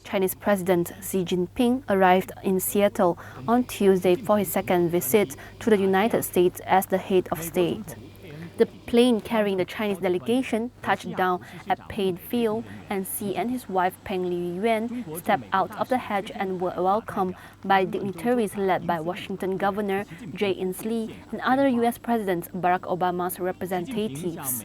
Chinese President Xi Jinping arrived in Seattle on Tuesday for his second visit to the United States as the head of state. The plane carrying the Chinese delegation touched down at Payne Field, and Xi and his wife Peng Liyuan stepped out of the hatch and were welcomed by dignitaries led by Washington Governor Jay Inslee and other U.S. President Barack Obama's representatives.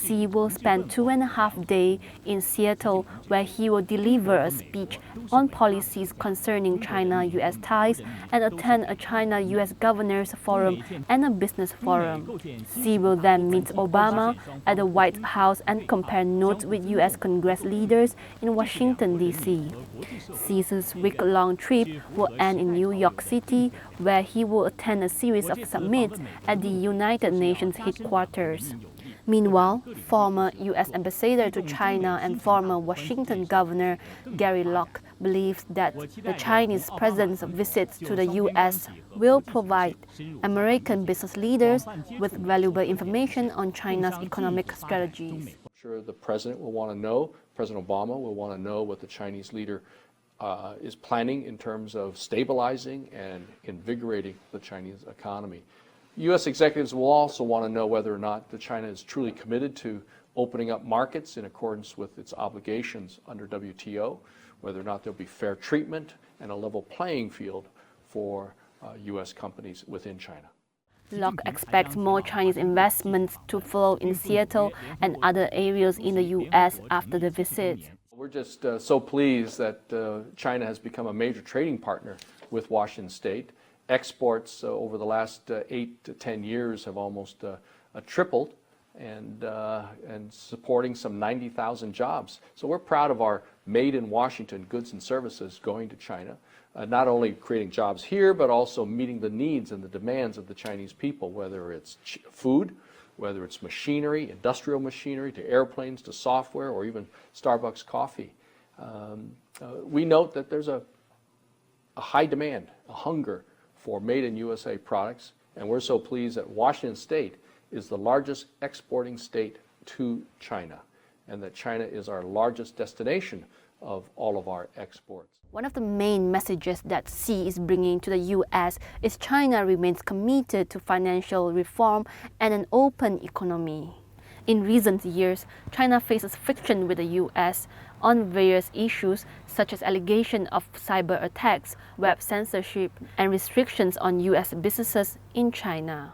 Xi will spend 2.5 days in Seattle, where he will deliver a speech on policies concerning China-U.S. ties and attend a China-U.S. Governors Forum and a business forum. Xi will then meet Obama at the White House and compare notes with U.S. Congress leaders in Washington, D.C. Xi's week-long trip will end in New York City, where he will attend a series of summits at the United Nations headquarters. Meanwhile, former U.S. Ambassador to China and former Washington Governor Gary Locke believes that the Chinese president's visits to the U.S. will provide American business leaders with valuable information on China's economic strategies. I'm sure the president will want to know, President Obama will want to know what the Chinese leader is planning in terms of stabilizing and invigorating the Chinese economy. U.S. executives will also want to know whether or not China is truly committed to opening up markets in accordance with its obligations under WTO, whether or not there'll be fair treatment and a level playing field for U.S. companies within China. Locke expects more Chinese investments to flow in Seattle and other areas in the U.S. after the visit. We're just so pleased that China has become a major trading partner with Washington State. Exports over the last 8 to 10 years have almost tripled, and supporting some 90,000 jobs. So we're proud of our made in Washington goods and services going to China, not only creating jobs here, but also meeting the needs and the demands of the Chinese people, whether it's food, whether it's machinery, industrial machinery, to airplanes, to software, or even Starbucks coffee. We note that there's a high demand, a hunger for made in USA products, and we're so pleased that Washington State is the largest exporting state to China, and that China is our largest destination of all of our exports. One of the main messages that Xi is bringing to the U.S. is China remains committed to financial reform and an open economy. In recent years, China faces friction with the U.S. on various issues such as allegations of cyber attacks, web censorship, and restrictions on U.S. businesses in China.